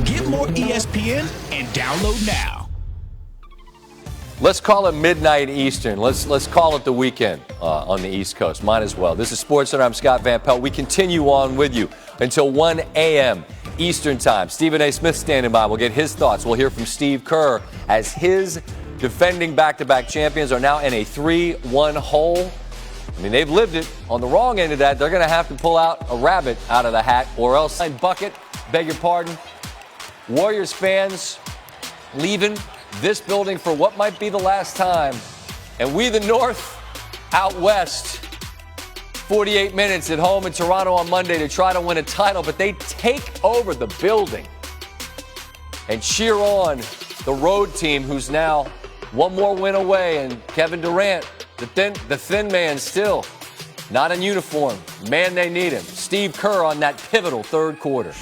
Get more ESPN and download now. Let's call it midnight Eastern. Let's call it the weekend on the East Coast. Might as well. This is SportsCenter. I'm Scott Van Pelt. We continue on with you until 1 a.m. Eastern Time. Stephen A. Smith standing by. We'll get his thoughts. We'll hear from Steve Kerr as his defending back-to-back champions are now in a 3-1 hole. I mean, they've lived it. On the wrong end of that, they're going to have to pull out a rabbit out of the hat or else bucket, beg your pardon. Warriors fans leaving this building for what might be the last time. And we, the North, out west, 48 minutes at home in Toronto on Monday to try to win a title. But they take over the building and cheer on the road team, who's now one more win away. And Kevin Durant, the thin man, still not in uniform. Man, they need him. Steve Kerr on that pivotal third quarter.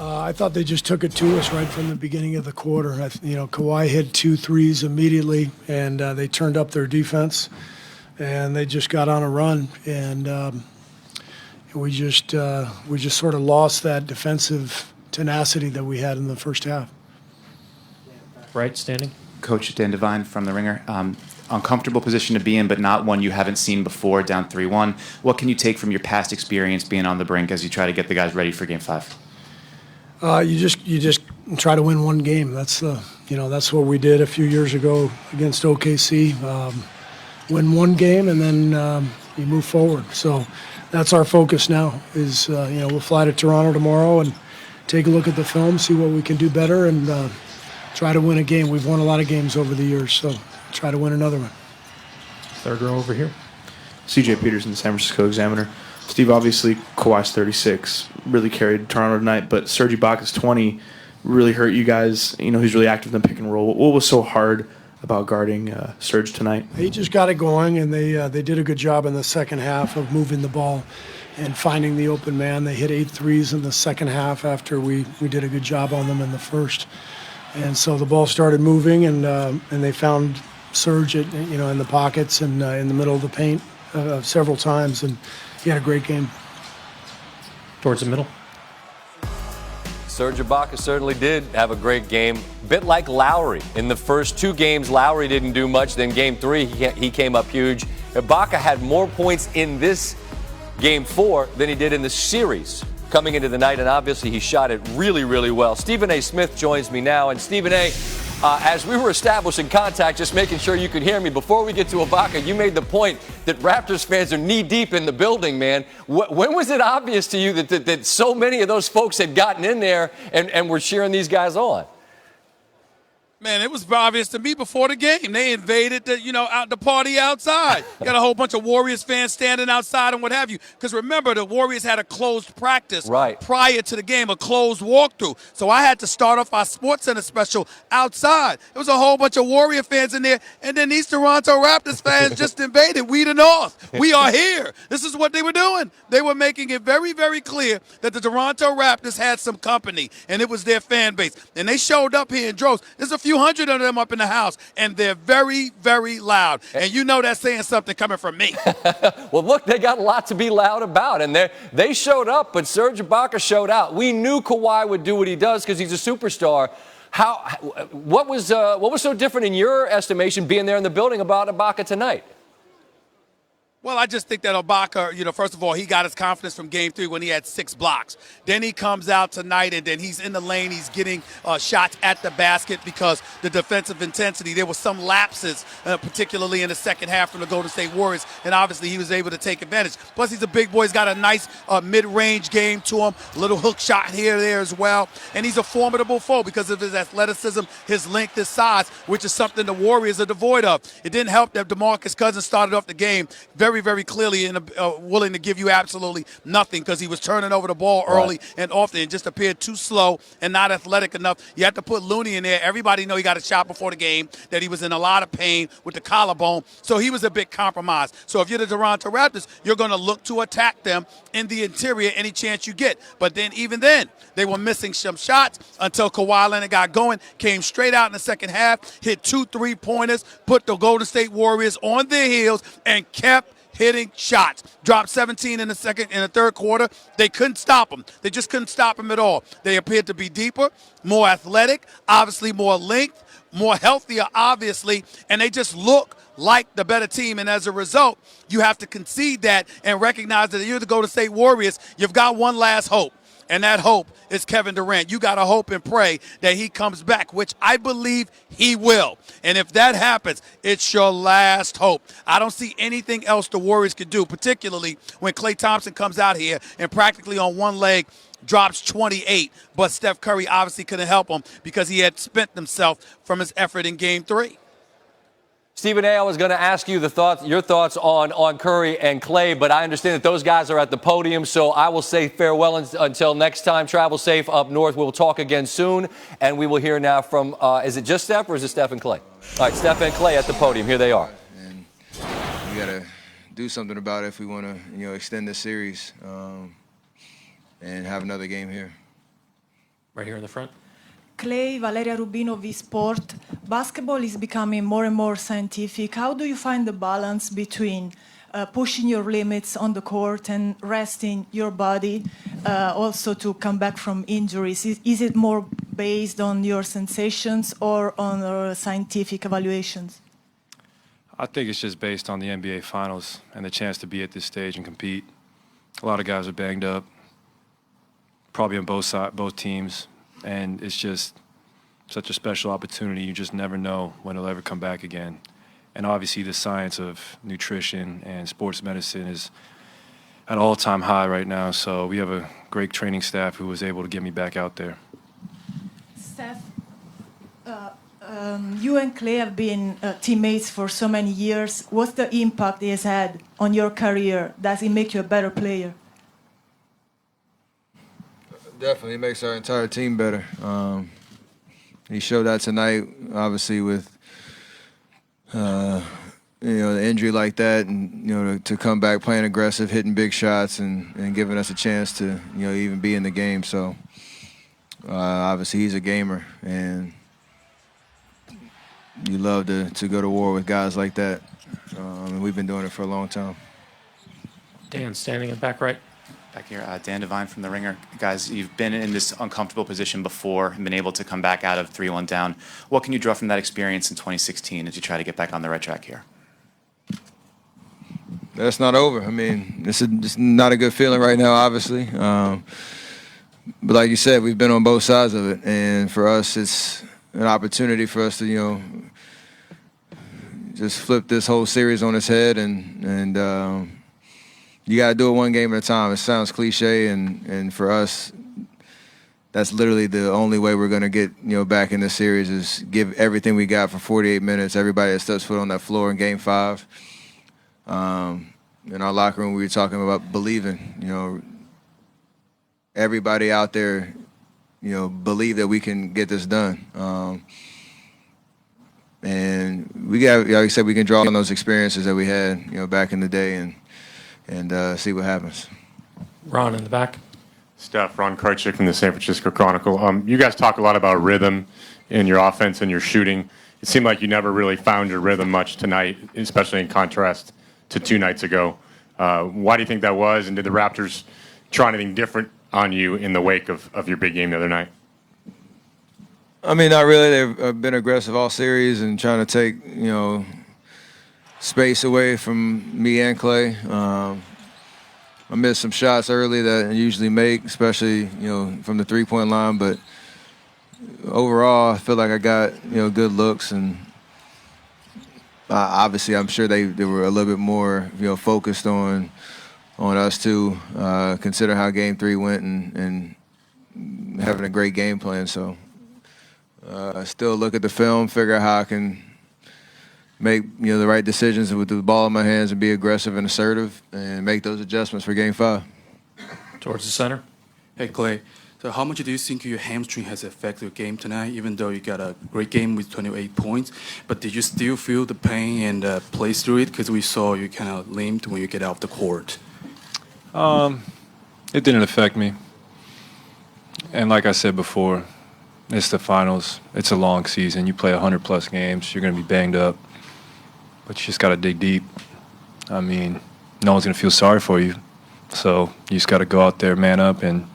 I thought they just took it to us right from the beginning of the quarter. Kawhi hit 2 threes immediately, and they turned up their defense, and they just got on a run. And we just sort of lost that defensive tenacity that we had in the first half. Right, standing. Coach Dan Devine from The Ringer. Uncomfortable position to be in, but not one you haven't seen before, down 3-1. What can you take from your past experience being on the brink as you try to get the guys ready for Game 5? You just try to win one game. That's what we did a few years ago against OKC. Win one game and then you move forward. So that's our focus now. We'll fly to Toronto tomorrow and take a look at the film, see what we can do better, and try to win a game. We've won a lot of games over the years, so try to win another one. Third row over here. CJ Peterson, San Francisco Examiner. Steve, obviously, Kawhi's 36 really carried Toronto tonight, but Serge Ibaka's 20 really hurt you guys. He's really active in the pick and roll. What was so hard about guarding Serge tonight? He just got it going, and they did a good job in the second half of moving the ball and finding the open man. They hit 8 threes in the second half after we did a good job on them in the first. And so the ball started moving, and they found Serge in the pockets and in the middle of the paint several times, and he had a great game. Towards the middle. Serge Ibaka certainly did have a great game. Bit like Lowry. In the first 2 games, Lowry didn't do much. Then Game 3, he came up huge. Ibaka had more points in this Game 4 than he did in the series coming into the night, and obviously he shot it really, really well. Stephen A. Smith joins me now. And Stephen A., as we were establishing contact, just making sure you could hear me, before we get to Ibaka, you made the point that Raptors fans are knee-deep in the building, man. When was it obvious to you that so many of those folks had gotten in there and were cheering these guys on? Man, it was obvious to me before the game. They invaded the party outside. Got a whole bunch of Warriors fans standing outside and what have you. Because remember, the Warriors had a closed practice prior to the game, a closed walkthrough. So I had to start off our SportsCenter special outside. There was a whole bunch of Warrior fans in there, and then these Toronto Raptors fans just invaded. We the North. We are here. This is what they were doing. They were making it very, very clear that the Toronto Raptors had some company, and it was their fan base. And they showed up here in droves. There's a few hundred of them up in the house, and they're very, very loud. And that's saying something coming from me. Well, look, they got a lot to be loud about, and they showed up, but Serge Ibaka showed out. We knew Kawhi would do what he does because he's a superstar. What was so different in your estimation being there in the building about Ibaka tonight? Well, I just think that Ibaka, first of all, he got his confidence from Game 3 when he had 6 blocks. Then he comes out tonight, and then he's in the lane. He's getting shots at the basket because the defensive intensity. There were some lapses, particularly in the second half from the Golden State Warriors, and obviously he was able to take advantage. Plus, he's a big boy. He's got a nice mid-range game to him, a little hook shot here, there as well. And he's a formidable foe because of his athleticism, his length, his size, which is something the Warriors are devoid of. It didn't help that DeMarcus Cousins started off the game very, very clearly and willing to give you absolutely nothing because he was turning over the ball early and often. It just appeared too slow and not athletic enough. You have to put Looney in there. Everybody know he got a shot before the game, that he was in a lot of pain with the collarbone. So he was a bit compromised. So if you're the Toronto Raptors, you're going to look to attack them in the interior any chance you get. But then even then, they were missing some shots until Kawhi Leonard got going, came straight out in the second half, hit 2 3-pointers, put the Golden State Warriors on their heels, and kept hitting shots. Dropped 17 in the third quarter. They couldn't stop him. They just couldn't stop him at all. They appeared to be deeper, more athletic, obviously more length, more healthier, obviously, and they just look like the better team. And as a result, you have to concede that and recognize that you're the Golden State Warriors. You've got one last hope, and that hope is Kevin Durant. You got to hope and pray that he comes back, which I believe he will. And if that happens, it's your last hope. I don't see anything else the Warriors could do, particularly when Klay Thompson comes out here and practically on one leg drops 28. But Steph Curry obviously couldn't help him because he had spent himself from his effort in Game 3. Stephen A., I was going to ask you your thoughts on Curry and Klay, but I understand that those guys are at the podium, so I will say farewell until next time. Travel safe up north. We will talk again soon, and we will hear now from, is it just Steph or is it Steph and Klay? All right, Steph and Klay at the podium. Here they are. And we got to do something about it if we want to, extend this series and have another game here. Right here in the front. Clay, Valeria Rubino, V-Sport. Basketball is becoming more and more scientific. How do you find the balance between pushing your limits on the court and resting your body also to come back from injuries? Is it more based on your sensations or on scientific evaluations? I think it's just based on the NBA Finals and the chance to be at this stage and compete. A lot of guys are banged up, probably on both teams. And it's just such a special opportunity. You just never know when it'll ever come back again. And obviously the science of nutrition and sports medicine is at an all-time high right now. So we have a great training staff who was able to get me back out there. Steph, you and Clay have been teammates for so many years. What's the impact he has had on your career? Does it make you a better player? Definitely, it makes our entire team better. He showed that tonight, obviously, with the injury like that, and to come back playing aggressive, hitting big shots, and giving us a chance to even be in the game. So obviously, he's a gamer, and you love to go to war with guys like that. And we've been doing it for a long time. Dan standing in back right. Back here, Dan Devine from The Ringer. Guys, you've been in this uncomfortable position before and been able to come back out of 3-1 down. What can you draw from that experience in 2016 as you try to get back on the right track here? That's not over. I mean, it's not a good feeling right now, obviously. But like you said, we've been on both sides of it. And for us, it's an opportunity for us to, just flip this whole series on its head and you got to do it one game at a time. It sounds cliche, and for us, that's literally the only way we're going to get back in this series is give everything we got for 48 minutes. Everybody that steps foot on that floor in Game 5. In our locker room, we were talking about believing. Everybody out there, believe that we can get this done. And we got, like I said, we can draw on those experiences that we had, back in the day, and see what happens. Ron in the back. Steph, Ron Karchik from the San Francisco Chronicle. You guys talk a lot about rhythm in your offense and your shooting. It seemed like you never really found your rhythm much tonight, especially in contrast to 2 nights ago. Why do you think that was, and did the Raptors try anything different on you in the wake of your big game the other night? I mean, not really. They've been aggressive all series and trying to take, space away from me and Clay. I missed some shots early that I usually make, especially, from the three-point line. But overall, I feel like I got, good looks. And obviously, I'm sure they were a little bit more, focused on us too, consider how Game 3 went and having a great game plan. So I still look at the film, figure out how I can make the right decisions with the ball in my hands and be aggressive and assertive and make those adjustments for Game 5. Towards the center. Hey, Clay. So how much do you think your hamstring has affected your game tonight, even though you got a great game with 28 points? But did you still feel the pain and play through it? Because we saw you kind of limped when you get off the court. It didn't affect me. And like I said before, it's the finals. It's a long season. You play 100-plus games. You're going to be banged up. But you just got to dig deep. I mean, no one's going to feel sorry for you. So you just got to go out there, man up, and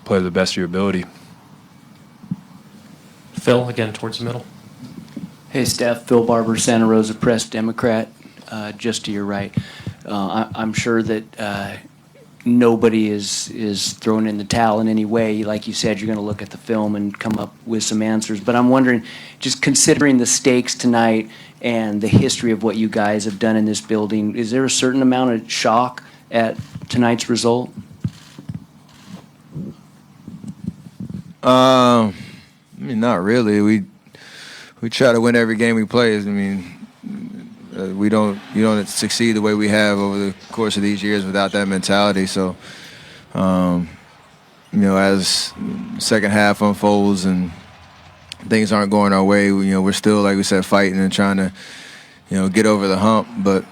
play to the best of your ability. Phil, again, towards the middle. Hey, Steph. Phil Barber, Santa Rosa Press, Democrat, just to your right. I'm sure that nobody is throwing in the towel in any way. Like you said, you're going to look at the film and come up with some answers. But I'm wondering, just considering the stakes tonight and the history of what you guys have done in this building, is there a certain amount of shock at tonight's result? I mean, not really. We try to win every game we play. I mean, you don't succeed the way we have over the course of these years without that mentality. So, as second half unfolds and things aren't going our way, we're still, like we said, fighting and trying to, get over the hump. But,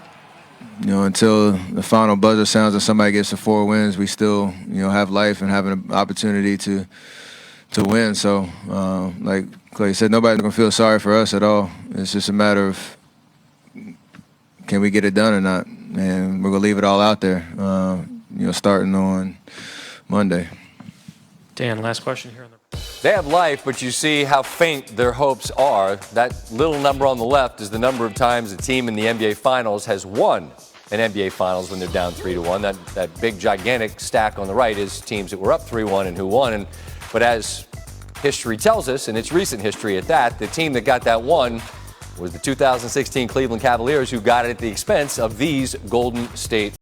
until the final buzzer sounds and somebody gets the 4 wins, we still, have life and have an opportunity to win. So, like Clay said, nobody's going to feel sorry for us at all. It's just a matter of, can we get it done or not? And we're going to leave it all out there, starting on Monday. Dan, last question here on the. They have life, but you see how faint their hopes are. That little number on the left is the number of times a team in the NBA Finals has won an NBA Finals when they're down 3-1. That big, gigantic stack on the right is teams that were up 3-1 and who won. But as history tells us, and it's recent history at that, the team that got that one was the 2016 Cleveland Cavaliers, who got it at the expense of these Golden State